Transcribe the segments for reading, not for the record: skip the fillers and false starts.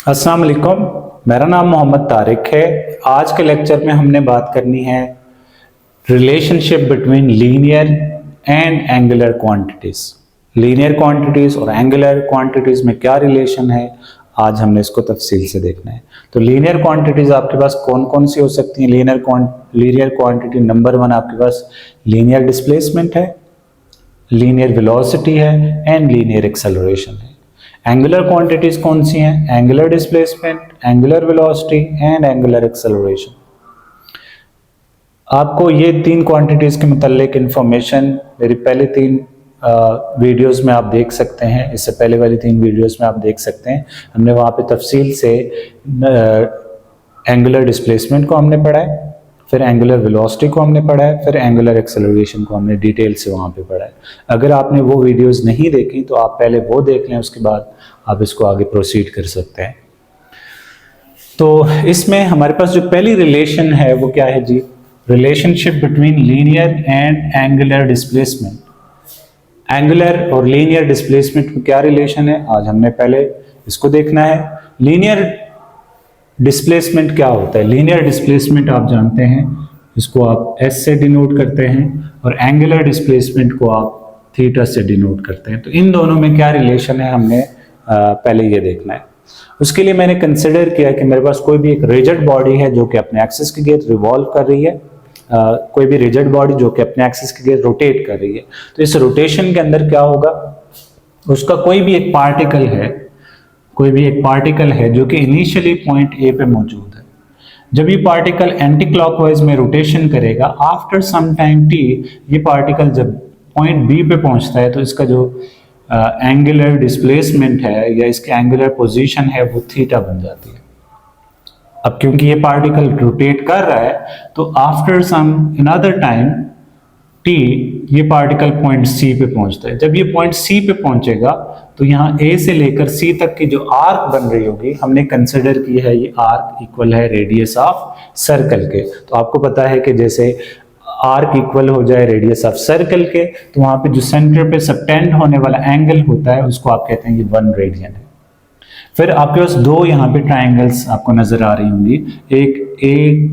अस्सलाम वालेकुम, मेरा नाम मोहम्मद तारिक है। आज के लेक्चर में हमने बात करनी है relationship between linear and angular quantities. Linear quantities और एंगुलर क्वांटिटीज में क्या रिलेशन है, आज हमने इसको तफसील से देखना है। तो लीनियर क्वांटिटीज आपके पास कौन कौन सी हो सकती हैं? लीनियर क्वांटिटी नंबर 1 आपके पास लीनियर डिस्प्लेसमेंट है, लीनियर वेलोसिटी है एंड लीनियर एक्सेलरेशन है। एंगुलर क्वांटिटीज कौन सी हैं? Angular displacement, angular velocity and angular acceleration. आपको ये 3 क्वांटिटीज के मुताल्लिक इंफॉर्मेशन मेरी पहले 3 वीडियोस में आप देख सकते हैं। इससे पहले वाली 3 वीडियोस में आप देख सकते हैं। हमने वहाँ पे तफसील से एंगुलर डिस्प्लेसमेंट को हमने पढ़ा है, फिर एंगुलर वेलोसिटी को हमने पढ़ा है, फिर एंगुलर एक्सेलरेशन को हमने डिटेल से वहाँ पे पढ़ा है। अगर आपने वो वीडियोस नहीं देखी तो आप पहले वो देख लें, उसके बाद आप इसको आगे प्रोसीड कर सकते हैं। तो इसमें हमारे पास जो पहली रिलेशन है वो क्या है जी? Relationship between linear and angular displacement. Angular और लीनियर डिस्प्लेसमेंट में क्या रिलेशन है, आज हमने पहले इसको देखना है। लीनियर डिस्प्लेसमेंट क्या होता है? लीनियर डिस्प्लेसमेंट आप जानते हैं, इसको आप एस से डिनोट करते हैं और एंगुलर डिस्प्लेसमेंट को आप थीटा से डिनोट करते हैं। तो इन दोनों में क्या रिलेशन है, हमने पहले ये देखना है। उसके लिए मैंने कंसिडर किया कि मेरे पास कोई भी एक रिजिड बॉडी है जो कि अपने एक्सिस के गिर्द रिवॉल्व कर रही है, कोई भी रिजिड बॉडी जो कि अपने एक्सिस के गिर्द रोटेट कर रही है। तो इस रोटेशन के अंदर क्या होगा, उसका कोई भी एक पार्टिकल है जो कि इनिशियली पॉइंट ए पे मौजूद है। जब ये पार्टिकल एंटी क्लॉकवाइज में रोटेशन करेगा, आफ्टर सम टाइम टी, ये पार्टिकल जब पॉइंट बी पे पहुंचता है तो इसका जो एंगुलर डिस्प्लेसमेंट है या इसकी एंगुलर पोजीशन है वो थीटा बन जाती है। अब क्योंकि ये पार्टिकल रोटेट कर रहा है तो after some another time T ये पार्टिकल पॉइंट सी पे पहुंचता है। जब ये पॉइंट सी पे पहुंचेगा तो यहाँ ए से लेकर सी तक की जो आर्क बन रही होगी, हमने कंसिडर की है ये आर्क इक्वल है रेडियस ऑफ सर्कल के। तो आपको पता है कि जैसे आर्क इक्वल हो जाए रेडियस ऑफ सर्कल के, तो वहां पे जो सेंटर पे सबटेंड होने वाला एंगल होता है उसको आप कहते हैं ये 1 रेडियन है। फिर आपके पास 2 यहाँ पे ट्राइंगल्स आपको नजर आ रही होंगी, एक ए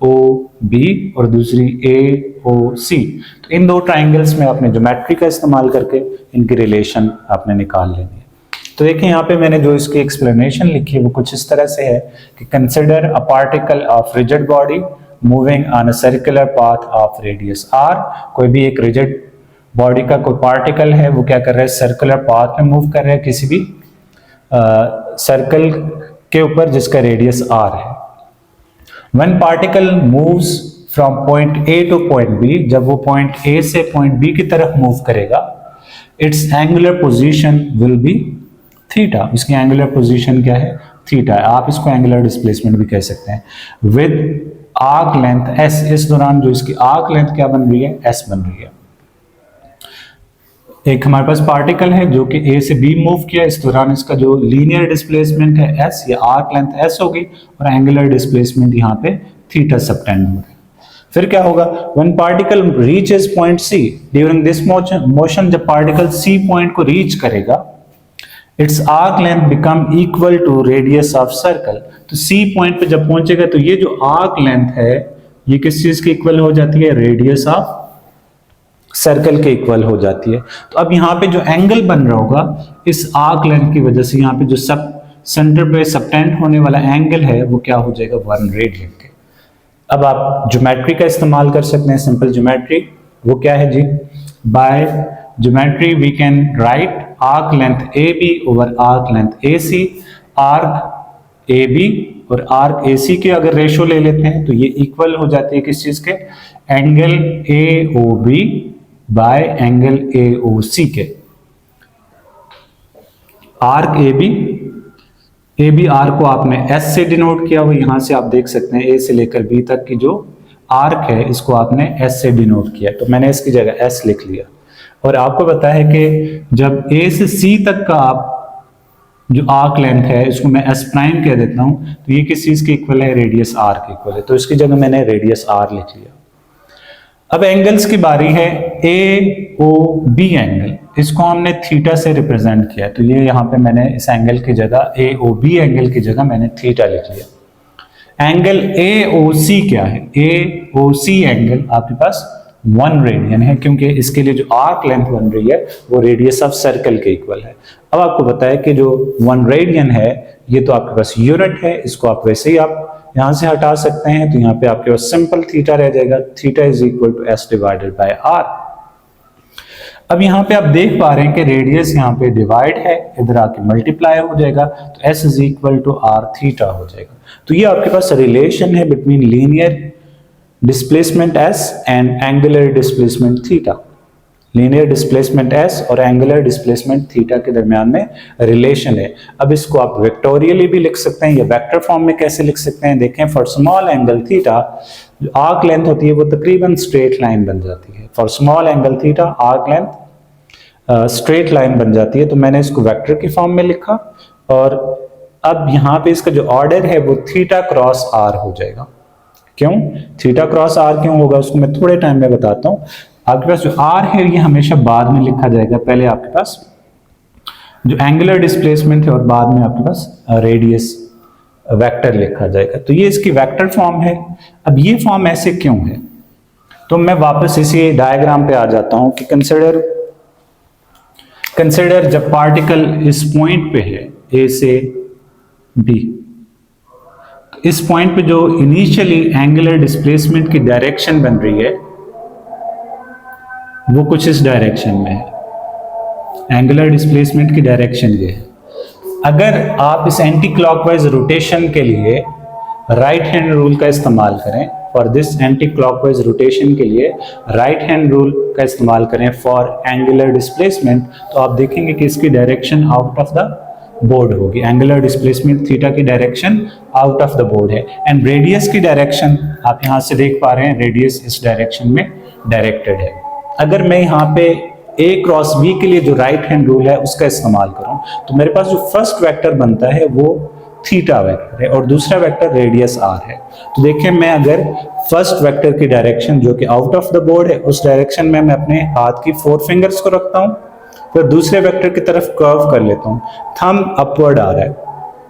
ओ बी और दूसरी ए ओ सी। तो इन 2 ट्राइंगल्स में आपने ज्योमेट्री का इस्तेमाल करके इनकी रिलेशन आपने निकाल लेनी है। तो देखिए यहाँ पे मैंने जो इसकी एक्सप्लेनेशन लिखी है वो कुछ इस तरह से है कि consider a particle of rigid body moving on a circular path of radius R. कोई भी एक रिजिड बॉडी का कोई पार्टिकल है, वो क्या कर रहा है, सर्कुलर पाथ में मूव कर रहा है किसी भी सर्कल के ऊपर जिसका रेडियस आर है। When particle moves from point A to point B, जब वो point A से point B की तरफ मूव करेगा, its angular position will be theta। इसकी angular position क्या है? थीटा है। आप इसको angular displacement भी कह सकते हैं। With arc length S, इस दौरान जो इसकी arc length क्या बन रही है? S बन रही है। एक हमारे पास पार्टिकल है जो कि A से B मूव किया, इस दौरान इसका जो लीनियर डिस्प्लेसमेंट है S, या आर्क लेंथ S होगी और एंगुलर डिस्प्लेसमेंट यहाँ पे थीटा सबटेंड हो रहा है। फिर क्या होगा, when particle reaches point C, during this motion जब पार्टिकल C पॉइंट को रीच करेगा, its arc length become equal to radius of circle. तो C पॉइंट पे जब पहुंचेगा तो ये जो आर्क लेंथ है ये किस चीज के इक्वल हो जाती है? रेडियस ऑफ सर्कल के इक्वल हो जाती है। तो अब यहाँ पे जो एंगल बन रहा होगा इस आर्क लेंथ की वजह से, यहाँ पे जो सेंटर पे सबटेंड होने वाला एंगल है वो क्या हो जाएगा? 1 रेडियन के। अब आप ज्योमेट्री का इस्तेमाल कर सकते हैं, सिंपल ज्योमेट्री। वो क्या है जी? By geometry we can write arc length A B over arc length A C. Arc A B और आर्क ए सी के अगर रेशो ले लेते हैं तो ये इक्वल हो जाती है किस चीज के? Angle A O B by angle A O C के। आर्क ए बी आर्क को आपने एस से डिनोट किया हुआ, यहां से आप देख सकते हैं ए से लेकर बी तक की जो आर्क है इसको आपने एस से डिनोट किया, तो मैंने इसकी जगह एस लिख लिया। और आपको पता है कि जब ए से सी तक का आप जो आर्क लेंथ है इसको मैं एस प्राइम कह देता हूं, तो ये किस चीज के इक्वल है? रेडियस आर के इक्वल है, तो इसकी जगह मैंने रेडियस आर लिख लिया। अब एंगल्स की बारी है, ए ओ बी एंगल। इसको हमने थीटा से रिप्रेजेंट किया, तो ये यहाँ पे मैंने इस एंगल की जगह AOB एंगल की जगह मैंने थीटा लिख लिया। एंगल AOC क्या है? AOC एंगल आपके पास 1 रेडियन है, क्योंकि इसके लिए जो आर्क लेंथ बन रही है वो रेडियस ऑफ सर्कल के इक्वल है। अब आपको पता है कि जो 1 रेडियन है ये तो आपके पास यूनिट है, इसको आप वैसे ही आप यहां से हटा सकते हैं, तो यहाँ पे आपके पास सिंपल थीटा रह जाएगा, theta is equal to S divided by R। अब यहाँ पे आप देख पा रहे हैं कि रेडियस यहाँ पे डिवाइड है, इधर आके मल्टीप्लाई हो जाएगा, तो S is equal to R theta हो जाएगा। तो ये आपके पास रिलेशन है between linear displacement S and angular displacement theta. Linear displacement S और एंगुलर डिस्प्लेसमेंट थीटा के दरमियान में रिलेशन है। अब इसको आप वेक्टोरियली भी लिख सकते हैं या वेक्टर फॉर्म में कैसे लिख सकते हैं? देखें, फॉर स्मॉल एंगल थीटा जो आर्क लेंथ होती है वो तकरीबन स्ट्रेट लाइन बन जाती है। For small angle theta arc length straight line बन जाती है, तो मैंने इसको वेक्टर की फॉर्म में लिखा। और अब यहाँ पे इसका जो ऑर्डर है वो थीटा क्रॉस आर हो जाएगा। क्यों थीटा क्रॉस आर क्यों होगा उसको मैं थोड़े टाइम में बताता हूँ। आपके पास जो आर है ये हमेशा बाद में लिखा जाएगा, पहले आपके पास जो एंगुलर डिस्प्लेसमेंट है और बाद में आपके पास रेडियस वेक्टर लिखा जाएगा। तो ये इसकी वेक्टर फॉर्म है। अब ये फॉर्म ऐसे क्यों है? तो मैं वापस इसी डायग्राम पे आ जाता हूं कि कंसिडर जब पार्टिकल इस पॉइंट पे है A से B, इस पॉइंट पे जो इनिशियली एंगुलर डिस्प्लेसमेंट की डायरेक्शन बन रही है वो कुछ इस डायरेक्शन में है। एंगुलर डिस्प्लेसमेंट की डायरेक्शन ये है। अगर आप इस एंटी क्लॉकवाइज रोटेशन के लिए राइट हैंड रूल का इस्तेमाल करें, for this anti clockwise rotation के लिए राइट हैंड रूल का इस्तेमाल करें फॉर एंगुलर डिस्प्लेसमेंट, तो आप देखेंगे कि इसकी direction out of the board होगी। एंगुलर डिस्प्लेसमेंट थीटा की direction out of the board है एंड रेडियस की डायरेक्शन आप यहां से देख पा रहे हैं, रेडियस इस डायरेक्शन में डायरेक्टेड है। अगर मैं यहाँ पे A क्रॉस B के लिए जो राइट हैंड रूल है उसका इस्तेमाल करूं तो मेरे पास जो फर्स्ट वेक्टर बनता है वो थीटा वेक्टर है और दूसरा वेक्टर रेडियस R है। तो देखिए, मैं अगर फर्स्ट वेक्टर की डायरेक्शन जो कि आउट ऑफ द बोर्ड है उस डायरेक्शन में मैं अपने हाथ की 4 फिंगर्स को रखता हूं, फिर दूसरे वेक्टर की तरफ कर्व कर लेता हूं, थंब अपवर्ड आ रहा है।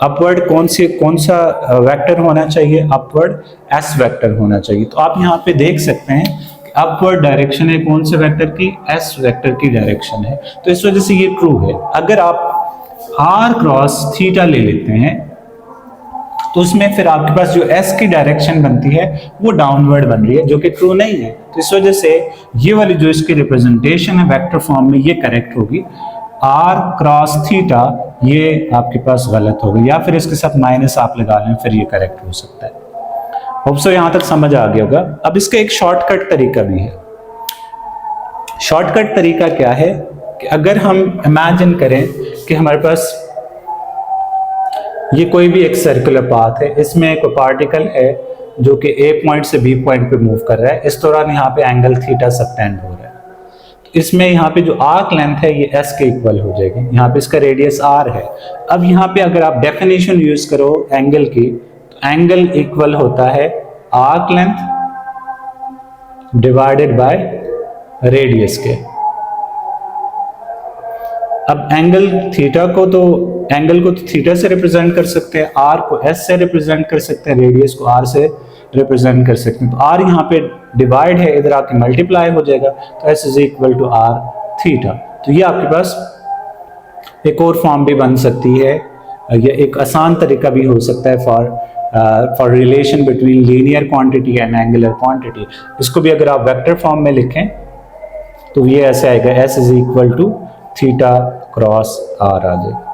अपवर्ड कौन सा वेक्टर होना चाहिए? अपवर्ड S वेक्टर होना चाहिए। तो आप यहाँ पे देख सकते हैं अपवर्ड डायरेक्शन है कौन से वेक्टर की? S वेक्टर की डायरेक्शन है। तो इस वजह से ये ट्रू है। अगर आप R क्रॉस थीटा ले लेते हैं तो उसमें फिर आपके पास जो S की डायरेक्शन बनती है वो डाउनवर्ड बन रही है, जो कि ट्रू नहीं है। तो इस वजह से ये वाली जो इसकी रिप्रेजेंटेशन है वेक्टर फॉर्म में ये करेक्ट होगी। R क्रॉस थीटा ये आपके पास गलत होगी, या फिर इसके साथ माइनस आप लगा लें फिर ये करेक्ट हो सकता है। होप सो यहां तक समझ आ गया होगा। अब इसका एक शॉर्टकट तरीका भी है। शॉर्टकट तरीका क्या है कि अगर हम इमेजिन करें कि हमारे पास ये कोई भी एक सर्कुलर पाथ है, इसमें एक पार्टिकल है जो कि A पॉइंट से B पॉइंट पे मूव कर रहा है, इस दौरान यहाँ पे एंगल थीटा सबटेंड हो रहा है। तो इसमें यहाँ पे जो आर्क लेंथ है ये S के इक्वल हो जाएगी, यहाँ पे इसका रेडियस R है। अब यहाँ पे अगर आप डेफिनेशन यूज करो एंगल की, एंगल इक्वल होता है arc length divided by radius के। अब एंगल को तो थीटा से रिप्रेजेंट कर सकते हैं, आर को S से रिप्रेजेंट कर सकते हैं, रेडियस को R से रिप्रेजेंट कर सकते हैं। तो R यहाँ पे डिवाइड है, इधर आके मल्टीप्लाई हो जाएगा, तो S is equal to R theta. तो ये आपके पास एक और फॉर्म भी बन सकती है, या एक आसान तरीका भी हो सकता है for relation between linear quantity and angular quantity. इसको भी अगर आप वेक्टर फॉर्म में लिखें तो ये ऐसे आएगा, S is equal to theta cross R आ जाए।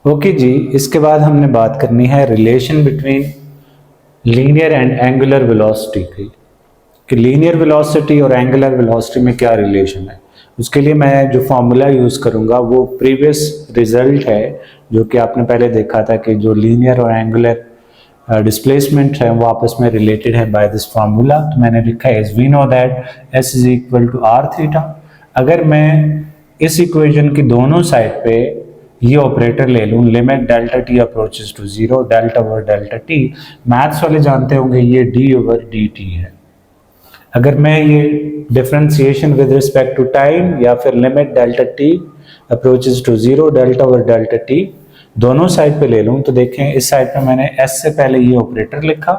ओके जी, इसके बाद हमने बात करनी है relation between linear and angular velocity की, कि लीनियर वेलोसिटी और एंगुलर वेलोसिटी में क्या रिलेशन है। उसके लिए मैं जो फॉर्मूला यूज करूंगा वो प्रीवियस रिजल्ट है, जो कि आपने पहले देखा था कि जो लीनियर और एंगुलर डिस्प्लेसमेंट है वो आपस में रिलेटेड है बाय दिस फार्मूला। तो मैंने लिखा है we know that S is equal to R theta. अगर मैं इस इक्वेशन की दोनों साइड पे ये ऑपरेटर ले लूं, limit delta t approaches to 0 delta over delta t, maths वाले जानते होंगे ये d ओवर dt है। अगर मैं ये differentiation with respect to time या फिर limit delta T approaches to zero delta over delta T दोनों साइड पे ले लूँ तो देखें इस साइड पे मैंने एस से पहले ये ऑपरेटर लिखा,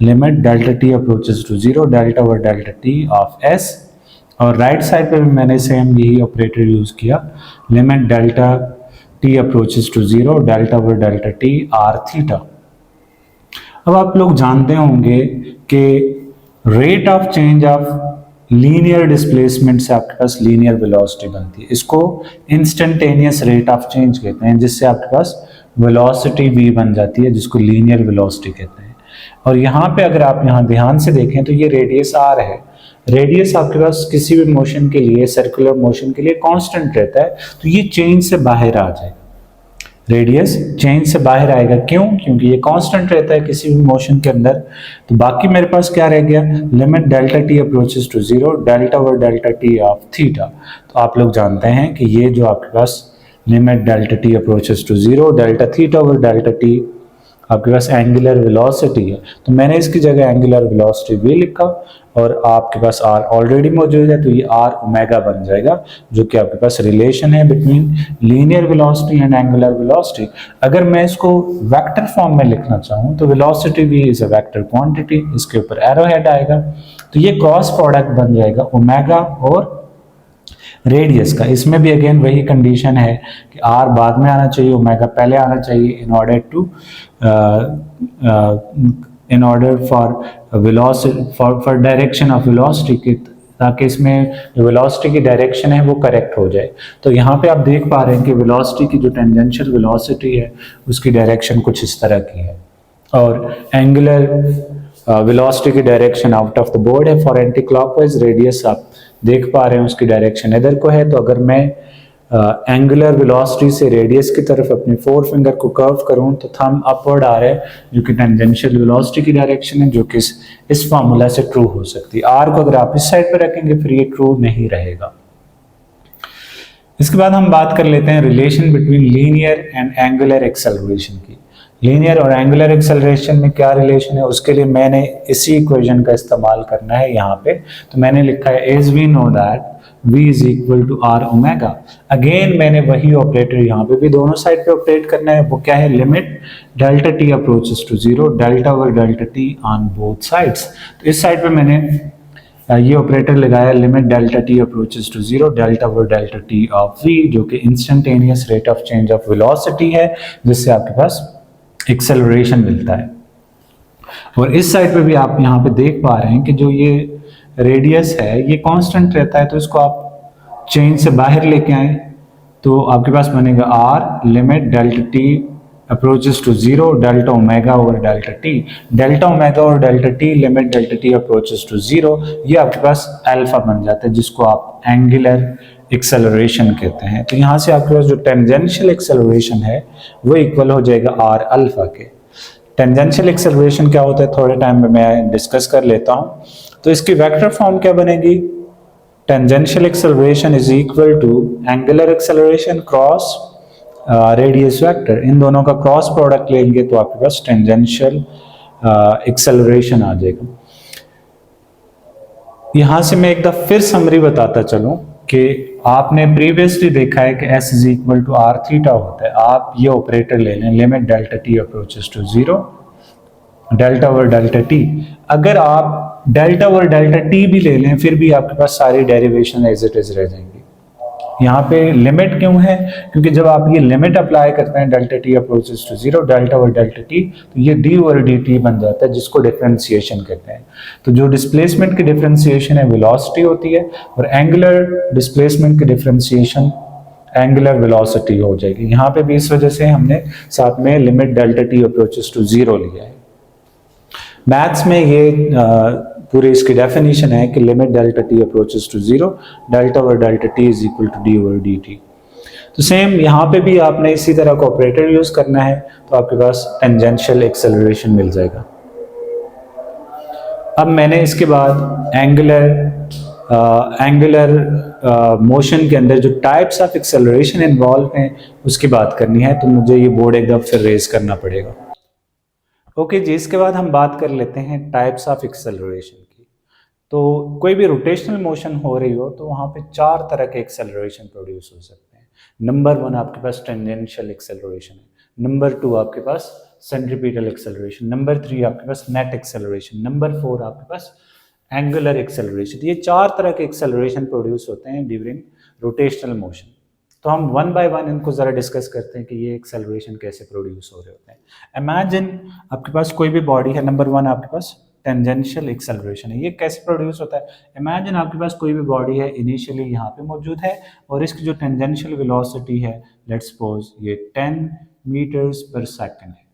limit delta T approaches to zero delta over delta T of S, और राइट साइड पे भी मैंने सेम यही ऑपरेटर यूज किया, limit delta T approaches to zero delta over delta T R theta. अब आप लोग जानते होंगे कि rate of change of linear displacement से आपके पास लीनियर वेलोसिटी बनती है, इसको इंस्टेंटेनियस रेट ऑफ चेंज कहते हैं, जिससे आपके पास वेलोसिटी v बन जाती है जिसको लीनियर वेलोसिटी कहते हैं। और यहाँ पे अगर आप यहाँ ध्यान से देखें तो ये रेडियस r है, रेडियस आपके पास किसी भी मोशन के लिए, सर्कुलर मोशन के लिए कांस्टेंट रहता है, तो ये चेंज से बाहर आ जाएगा, रेडियस चेंज से बाहर आएगा। क्यों? क्योंकि ये कांस्टेंट रहता है किसी भी मोशन के अंदर। तो बाकी मेरे पास क्या रह गया, limit delta T approaches to zero delta over delta T of theta. तो आप लोग जानते हैं कि ये जो आपके पास limit delta T approaches to zero delta theta over delta T आपके पास एंगुलर वेलोसिटी है, तो मैंने इसकी जगह एंगुलर वेलोसिटी भी लिखा, और आपके पास r ऑलरेडी मौजूद है तो ये r ओमेगा बन जाएगा, जो कि आपके पास रिलेशन है between linear velocity and angular velocity. अगर मैं इसको वेक्टर फॉर्म में लिखना चाहूँ तो वेलोसिटी भी इज अ वेक्टर क्वांटिटी, इसके ऊपर एरो हेड आएगा, तो ये क्रॉस प्रोडक्ट बन जाएगा ओमेगा और रेडियस का। इसमें भी अगेन वही कंडीशन है कि r बाद में आना चाहिए, ओमेगा पहले आना चाहिए, in order for velocity for direction of velocity की, ताकि इसमें जो वेलोसिटी की डायरेक्शन है वो करेक्ट हो जाए। तो यहाँ पे आप देख पा रहे हैं कि वेलोसिटी की जो टेंजेंशियल वेलोसिटी है उसकी डायरेक्शन कुछ इस तरह की है, और एंगुलर वेलोसिटी की direction out of the board है फॉर एंटी क्लॉकवाइज। रेडियस आप देख पा रहे हैं उसकी डायरेक्शन इधर को है, तो अगर मैं एंगुलर वेलोसिटी से रेडियस की तरफ अपने फोर फिंगर को कर्व करूं तो थंब अपवर्ड आ रहा है, जो कि टेंजेंशियल वेलोसिटी की डायरेक्शन है, जो कि इस फार्मूला से ट्रू हो सकती है। आर को अगर आप इस साइड पर रखेंगे फिर ये ट्रू नहीं रहेगा। इसके बाद हम बात कर लेते हैं relation between linear and angular acceleration की। लीनियर और एंगुलर एक्सेलरेशन में क्या रिलेशन है, उसके लिए मैंने इसी इक्वेशन का इस्तेमाल करना है यहाँ पे। तो मैंने लिखा है as we know that v is equal to R omega. Again मैंने वही ऑपरेटर यहाँ पे भी दोनों साइड पे ऑपरेट करना है, वो क्या है, limit delta T approaches to zero delta over delta T on both sides. तो इस साइड पे मैंने ये ऑपरेटर लगाया, limit delta T approaches to zero delta over delta T of v, जो कि instantaneous rate of change of velocity है, जिससे आपके पास एक्सेलरेशन मिलता है। और इस साइड पे भी आप यहाँ पे देख पा रहे हैं कि जो ये रेडियस है ये कांस्टेंट रहता है, तो इसको आप चेंज से बाहर लेके आए तो आपके पास बनेगा r limit delta T approaches to zero delta omega over delta T. Delta omega और delta T limit delta T approaches to zero, ये आपके पास अल्फा बन जाता है, जिसको आप एंगुलर एक्सेलरेशन कहते हैं। तो यहाँ से आपके पास जो टेंजेंशियल एक्सेलरेशन है वो इक्वल हो जाएगा r अल्फा के। टेंजेंशियल एक्सेलरेशन क्या होता है थोड़े टाइम में मैं डिस्कस कर लेता हूँ। तो इसकी वेक्टर फॉर्म क्या बनेगी, tangential acceleration is equal to angular acceleration cross radius vector. इन दोनों का क्रॉस प्रोडक्ट लेंगे तो आपके पास टेंजेंशियल एक्सेलरेशन आ जाएगा। यहां से मैं एक दफा फिर समरी बताता चलूं कि आपने प्रीवियसली देखा है कि s is equal to R theta होता है। आप ये ऑपरेटर ले लें, limit delta T approaches to zero delta over delta T. अगर आप डेल्टा ओवर डेल्टा टी भी ले लें फिर भी आपके पास सारी डेरिवेशन एज इट इज रह जाएंगी। यहाँ पे लिमिट क्यों है, क्योंकि जब आप ये लिमिट अप्लाई करते हैं delta T approaches to zero delta over delta T, तो ये डी ओवर डी टी बन जाता है, जिसको डिफरेंशिएशन कहते हैं। तो जो डिस्प्लेसमेंट की डिफरेंशिएशन है वेलोसिटी होती है, और एंगुलर डिस्प्लेसमेंट की डिफरेंशिएशन एंगुलर वेलोसिटी हो जाएगी। यहाँ पे भी इस वजह से हमने साथ में limit delta T approaches to zero लिया है। मैथ्स में ये पूरी इसकी डेफिनेशन है कि limit delta T approaches to zero delta over delta T is equal to D over D T. तो सेम यहाँ पे भी आपने इसी तरह का ऑपरेटर यूज करना है, तो आपके पास टेंजेंशियल एक्सेलरेशन मिल जाएगा। अब मैंने इसके बाद एंगुलर मोशन के अंदर जो टाइप्स ऑफ एक्सेलरेशन इन्वॉल्व हैं उसकी बात करनी है, तो मुझे ये बोर्ड एक दफा फिर रेज करना पड़ेगा। ओके जी, इसके बाद हम बात कर लेते हैं टाइप्स ऑफ एक्सेलरेशन की। तो कोई भी रोटेशनल मोशन हो रही हो तो वहाँ पे 4 तरह के एक्सेलरेशन प्रोड्यूस हो सकते हैं। नंबर 1 आपके पास टेंजेंशियल एक्सेलरेशन है, नंबर 2 आपके पास सेंट्रीपिटल एक्सेलरेशन, नंबर 3 आपके पास नेट एक्सेलरेशन, नंबर 4 आपके पास एंगुलर एक्सेलरेशन। ये 4 तरह के एक्सेलरेशन प्रोड्यूस होते हैं ड्यूरिंग रोटेशनल मोशन। तो हम वन बाय वन इनको ज़रा डिस्कस करते हैं कि ये एक्सेलरेशन कैसे प्रोड्यूस हो रहे होते हैं। इमेजिन आपके पास कोई भी बॉडी है, नंबर 1 आपके पास टेंजेंशियल एक्सेलरेशन है। ये कैसे प्रोड्यूस होता है? इमेजिन आपके पास कोई भी बॉडी है, इनिशियली यहाँ पे मौजूद है और इसकी जो टेंजेंशियल वेलोसिटी है, लेट्स सपोज ये 10 मीटर्स पर सेकंड है।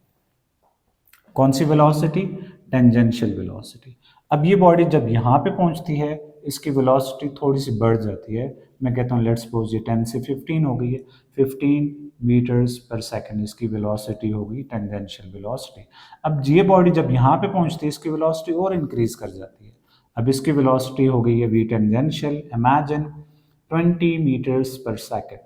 कौन सी वेलोसिटी? Tangential velocity. अब ये बॉडी जब यहाँ पे पहुँचती है, इसकी वेलोसिटी थोड़ी सी बढ़ जाती है। मैं कहता हूँ लेट्स सपोज ये 10 से 15 हो गई है, 15 मीटर्स पर सेकंड इसकी वेलोसिटी होगी, टेंजेंशियल वेलोसिटी। अब ये बॉडी जब यहाँ पे पहुँचती है, इसकी वेलोसिटी और इंक्रीज कर जाती है। अब इसकी वेलोसिटी हो गई है वी टेंजेंशियल, इमेजिन 20 मीटर्स पर सेकंड।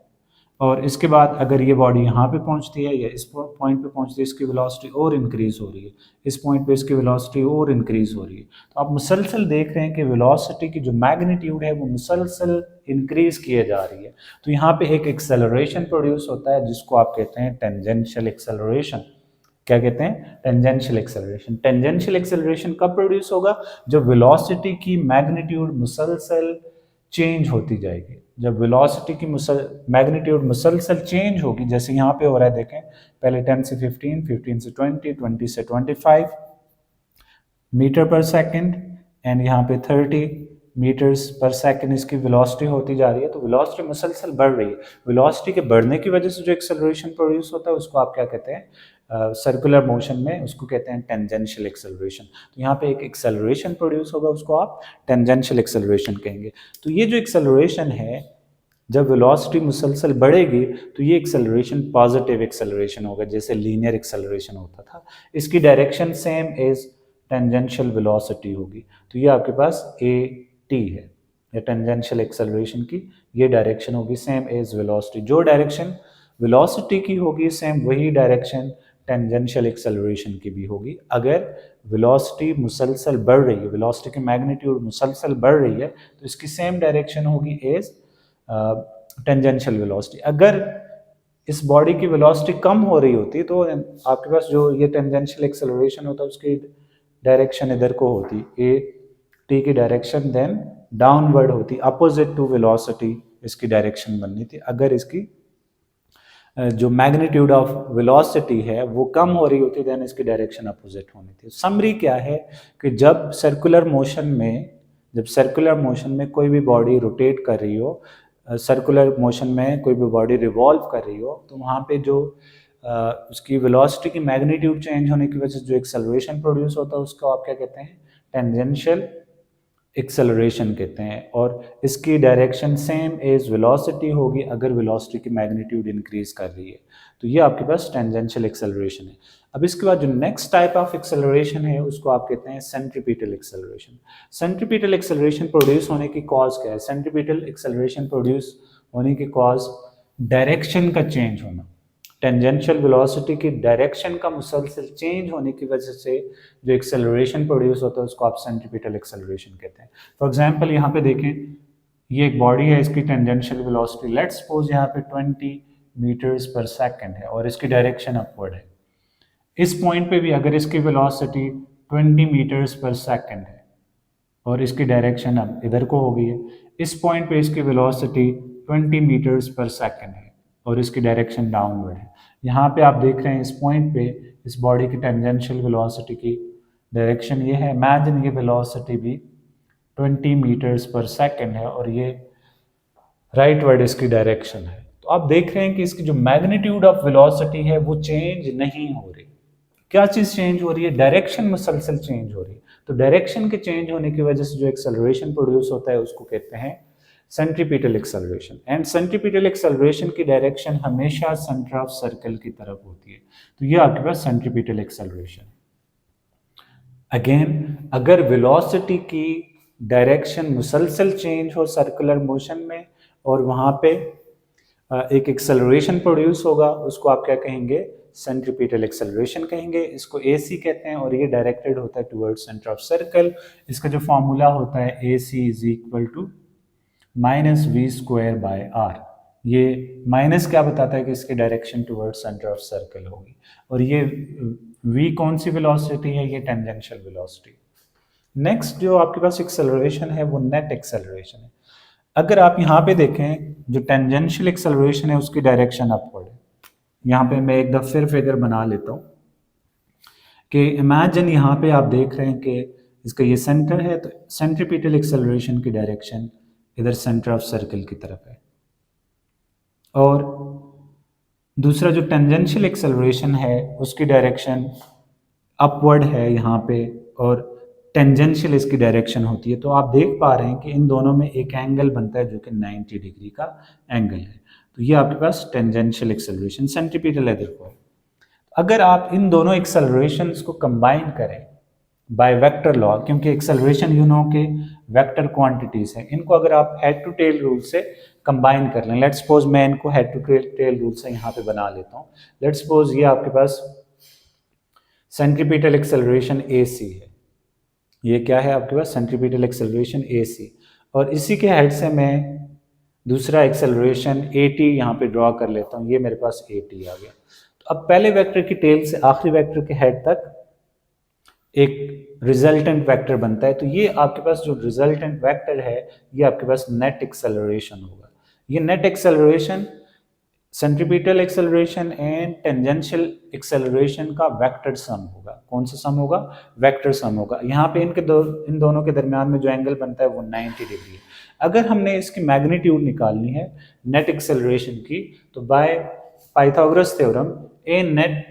और इसके बाद अगर ये बॉडी यहाँ पे पहुँचती है या इस पॉइंट पे पहुँचती है, इसकी वेलोसिटी और इंक्रीज हो रही है, इस पॉइंट पे इसकी वेलोसिटी और इंक्रीज हो रही है। तो आप मुसलसल देख रहे हैं कि वेलोसिटी की जो मैग्नीट्यूड है वो मुसलसल इंक्रीज किए जा रही है। तो यहाँ पे एक एक्सेलरेशन प्रोड्यूस होता है जिसको आप कहते हैं टेंजेंशियल एक्सेलरेशन। क्या कहते हैं? Tangential acceleration. टेंजेंशियल एक्सेलरेशन कब प्रोड्यूस होगा? जब वेलोसिटी की मैग्नीट्यूड मुसलसल चेंज होती जाएगी। जब वेलोसिटी की मैग्नीट्यूड मुसलसल चेंज होगी, जैसे यहाँ पे हो रहा है, देखें पहले 10 से 15, 15 से 20, 20 से 25 मीटर पर सेकंड एंड यहाँ पे 30 मीटर्स पर सेकंड इसकी वेलोसिटी होती जा रही है। तो वेलोसिटी मुसलसल बढ़ रही है। वेलोसिटी के बढ़ने की वजह से जो एक्सेलरेशन प्रोड्यूस होता है उसको आप क्या कहते हैं? सर्कुलर मोशन में उसको कहते हैं टेंजेंशियल एक्सेलरेशन। तो यहाँ पे एक एक्सेलरेशन प्रोड्यूस होगा, उसको आप टेंजेंशियल एक्सेलरेशन कहेंगे। तो ये जो एक्सेलरेशन है, जब वेलोसिटी मुसलसल बढ़ेगी तो ये एक्सेलरेशन पॉजिटिव एक्सेलरेशन होगा, जैसे लीनियर एक्सेलरेशन होता था। इसकी direction same as tangential velocity होगी। तो ये आपके पास ए टी है, या टेंजेंशियल एक्सेलरेशन की ये डायरेक्शन होगी सेम एज वेलोसिटी। जो डायरेक्शन वेलोसिटी की होगी सेम वही डायरेक्शन टेंजेंशियल एक्सेलरेशन की भी होगी। अगर वेलोसिटी मुसलसल बढ़ रही है, वेलोसिटी की मैग्नीट्यूड मुसलसल बढ़ रही है, तो इसकी सेम डायरेक्शन होगी एज टेंजेंशियल वेलोसिटी। अगर इस बॉडी की वेलोसिटी कम हो रही होती तो आपके पास जो ये टेंजेंशियल एक्सेलरेशन होता है उसकी डायरेक्शन इधर को होती, ए टी की डायरेक्शन देन डाउनवर्ड होती, अपोजिट टू वेलोसिटी इसकी डायरेक्शन बननी थी। अगर इसकी जो मैग्नीट्यूड ऑफ वेलोसिटी है वो कम हो रही होती देन इसकी डायरेक्शन अपोजिट होनी थी। समरी क्या है कि जब सर्कुलर मोशन में कोई भी बॉडी रोटेट कर रही हो, सर्कुलर मोशन में कोई भी बॉडी रिवॉल्व कर रही हो, तो वहाँ पे जो उसकी वेलोसिटी की मैग्नीट्यूड चेंज होने की वजह से जो एक्सेलरेशन प्रोड्यूस होता है उसको आप क्या कहते हैं? टेंजेंशियल एक्सेलरेशन कहते हैं। और इसकी डायरेक्शन सेम एज वेलोसिटी होगी अगर वेलोसिटी की मैग्नीट्यूड इंक्रीज कर रही है। तो ये आपके पास टेंजेंशियल एक्सेलरेशन है। अब इसके बाद जो नेक्स्ट टाइप ऑफ एक्सेलरेशन है उसको आप कहते हैं centripetal acceleration. Centripetal acceleration produce होने की कॉज क्या है? सेंट्रीपिटल एक्सेलरेशन प्रोड्यूस होने की कॉज डायरेक्शन का चेंज होना। टेंजेंशियल वेलोसिटी की डायरेक्शन का मुसलसल चेंज होने की वजह से जो एक्सेलरेशन प्रोड्यूस होता है उसको आप सेंट्रीपिटल एक्सेलरेशन कहते हैं। फॉर एग्जांपल यहाँ पे देखें, ये एक बॉडी है, इसकी टेंजेंशियल वेलोसिटी लेट्स सपोज यहाँ पे 20 मीटर्स पर सेकंड है और इसकी डायरेक्शन अपवर्ड है। इस पॉइंट पे भी अगर इसकी वेलोसिटी 20 मीटर्स पर सेकंड है और इसकी डायरेक्शन अब इधर को हो गई है, इस पॉइंट पे इसकी वेलोसिटी 20 मीटर्स पर सेकंड है और इसकी डायरेक्शन डाउनवर्ड है। यहाँ पे आप देख रहे हैं इस पॉइंट पे इस बॉडी की टेंजेंशियल वेलोसिटी की डायरेक्शन ये है। इमेजिन ये वेलोसिटी भी 20 मीटर्स पर सेकंड है और ये राइटवर्ड इसकी डायरेक्शन है। तो आप देख रहे हैं कि इसकी जो मैग्नीट्यूड ऑफ वेलोसिटी है वो चेंज नहीं हो रही। क्या चीज़ चेंज हो रही है? डायरेक्शन मुसलसल चेंज हो रही है। तो डायरेक्शन के चेंज होने की वजह से जो एक्सेलरेशन प्रोड्यूस होता है उसको कहते हैं centripetal acceleration. And centripetal acceleration की डायरेक्शन हमेशा सेंटर ऑफ सर्कल की तरफ होती है। तो ये आपके पास सेंट्रीपिटल एक्सेलरेशन। अगेन, अगर वेलोसिटी की डायरेक्शन मुसलसल चेंज हो सर्कुलर मोशन में और वहाँ पे एक एक्सेलरेशन प्रोड्यूस होगा, उसको आप क्या कहेंगे? सेंट्रीपिटल एक्सेलरेशन कहेंगे, इसको AC कहते हैं और ये डायरेक्टेड होता है टुवर्ड्स सेंटर ऑफ सर्कल। इसका जो फॉर्मूला होता है AC is equal to -v²/r। ये माइनस क्या बताता है कि इसकी direction towards centre of circle होगी, और ये v कौन सी वेलोसिटी है, ये टेंजेंशियल वेलोसिटी। नेक्स्ट जो आपके पास एक्सेलरेशन है वो नेट एक्सेलरेशन है। अगर आप यहाँ पे देखें जो टेंजेंशियल एक्सेलरेशन है उसकी डायरेक्शन अपवर्ड है। यहाँ पे मैं एक दफ़ा फिर फिगर बना लेता हूँ कि इमेजिन यहाँ पे आप देख रहे हैं कि इसका ये सेंटर है, तो सेंट्रीपिटल एक्सेलरेशन की डायरेक्शन इधर सेंटर ऑफ सर्कल की तरफ है, और दूसरा जो टेंजेंशियल एक्सेलरेशन है उसकी डायरेक्शन अपवर्ड है यहाँ पे, और टेंजेंशियल इसकी डायरेक्शन होती है। तो आप देख पा रहे हैं कि इन दोनों में एक एंगल बनता है जो कि 90 डिग्री का एंगल है। तो ये आपके पास टेंजेंशियल एक्सेलरेशन, सेंट्रीपिटल है देखो। अगर आप इन दोनों एक्सेलरेशंस को कंबाइन करें बाय वेक्टर लॉ, क्योंकि एक्सेलरेशन यू नो के वेक्टर क्वांटिटीज हैं, इनको अगर आप हेड टू टेल रूल से कंबाइन कर लें, लेट्स सपोज मैं इनको हेड टू टेल रूल से यहाँ पे बना लेता हूँ। लेट्स सपोज ये आपके पास सेंट्रीपिटल एक्सेलरेशन AC है, ये क्या है आपके पास सेंट्रीपिटल एक्सेलरेशन AC, और इसी के हेड से मैं दूसरा एक्सेलरेशन AT यहाँ पे ड्रॉ कर लेता हूँ, ये मेरे पास AT आ गया। तो अब पहले वेक्टर की टेल से आखिरी वेक्टर के हेड तक एक रिजल्टेंट वेक्टर बनता है। तो ये आपके पास जो रिजल्टेंट वेक्टर है ये आपके पास नेट एक्सेलरेशन होगा। ये net acceleration centripetal acceleration and tangential acceleration का वेक्टर सम होगा। कौन सा सम होगा? वेक्टर सम होगा। यहाँ पे इन दोनों के दरमियान में जो एंगल बनता है वो 90 डिग्री है। अगर हमने इसकी मैग्नीट्यूड निकालनी है नेट एक्सेलरेशन की, तो by Pythagoras theorem A net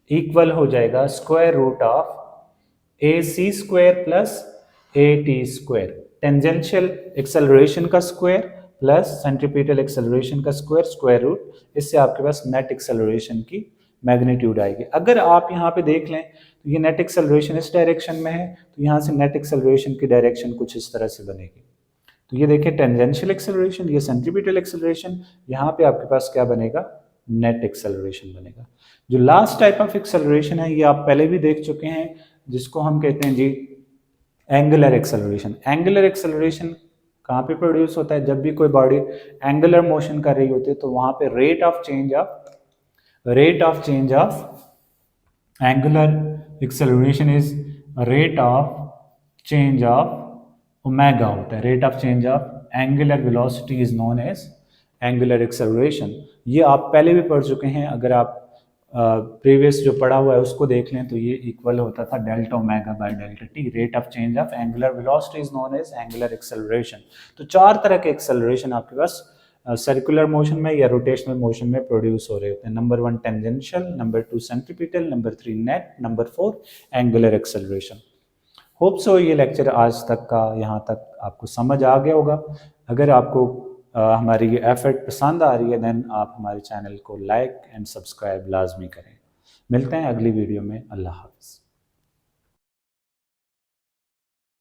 equal हो जाएगा square root of AC² plus AT², tangential acceleration का स्क्वायर प्लस सेंट्रीपिटल एक्सेलरेशन का स्क्वायर, स्क्वायर रूट, इससे आपके पास नेट एक्सेलरेशन की मैग्नीट्यूड आएगी। अगर आप यहाँ पे देख लें तो ये नेट एक्सेलरेशन इस डायरेक्शन में है, तो यहाँ से नेट एक्सेलरेशन की डायरेक्शन कुछ इस तरह से बनेगी। तो ये देखिए टेंजेंशियल एक्सेलरेशन, ये सेंट्रीपिटल एक्सेलरेशन, यहाँ पे आपके पास क्या बनेगा? नेट एक्सेलरेशन बनेगा। जो लास्ट टाइप ऑफ एक्सेलरेशन है ये आप पहले भी देख चुके हैं, जिसको हम कहते हैं जी एंगुलर एक्सेलरेशन। एंगुलर एक्सेलरेशन कहाँ पे प्रोड्यूस होता है? जब भी कोई बॉडी एंगुलर मोशन कर रही होती है तो वहां पे rate of change of angular acceleration is rate of change of omega होता है। Rate of change of angular velocity is known as angular acceleration. ये आप पहले भी पढ़ चुके हैं, अगर आप प्रीवियस जो पढ़ा हुआ है उसको देख लें तो ये इक्वल होता था delta omega by delta T. Rate of change of angular velocity is known as angular acceleration. तो चार तरह के एक्सेलरेशन आपके पास सर्कुलर मोशन में या रोटेशनल मोशन में प्रोड्यूस हो रहे होते हैं। Number 1 tangential, number 2 centripetal, number 3 net, number 4 angular acceleration. Hope so ये लेक्चर आज तक का यहाँ तक आपको समझ आ गया होगा। अगर आपको हमारी ये एफर्ट पसंद आ रही है देन आप हमारे चैनल को लाइक एंड सब्सक्राइब लाजमी करें। मिलते हैं अगली वीडियो में। अल्लाह हाफ़िज़।